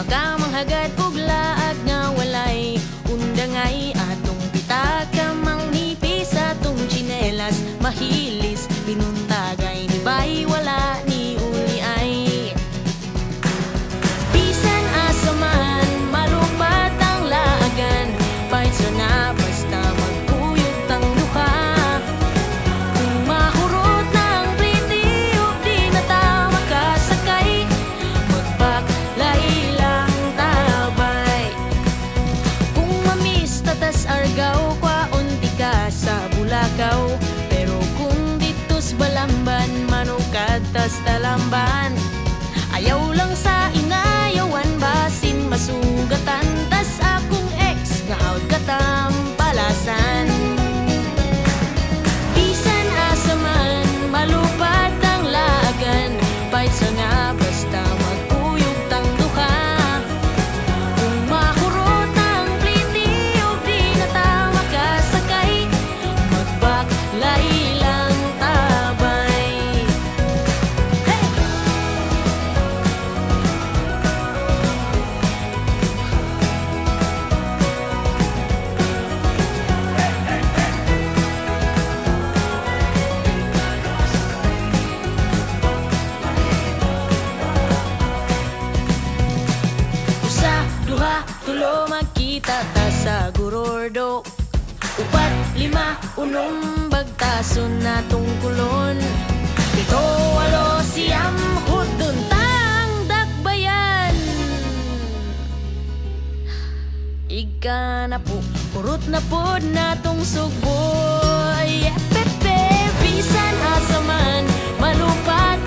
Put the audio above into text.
baka manghagad og laag nga walay undangay atong pitaka mangnipis atong tsinelas mahilis binuntagay ni bay wala ni uli ay bisan asaman malupat ang laagan kahit sa na basta magkuyot ang duha kung mahurot ng plitiyo di na ta makasakay magbaklay lang tabay kung mamis tatas argaw kwaunti ka sa Bulakaw pero kung ditos Balamban manukad tas Talamban ayaw lang sa inayawan basin masugatan tas akong ex nga out katampalasan bisan asaman malupat ang laagan kahit sa nga basta magkuyog tang duha kung mahurot ang plitiyo di na ta makasakay magbaklay lang tabay hey! Usa, duha, tulo magkita ta sa Gurordo upat, lima, unom bagtason na tungkulon pito, walo, siyam, hudon tang dakbayan ika na po, kurot na pod na tong sugboy pepe, bisan asaman malupat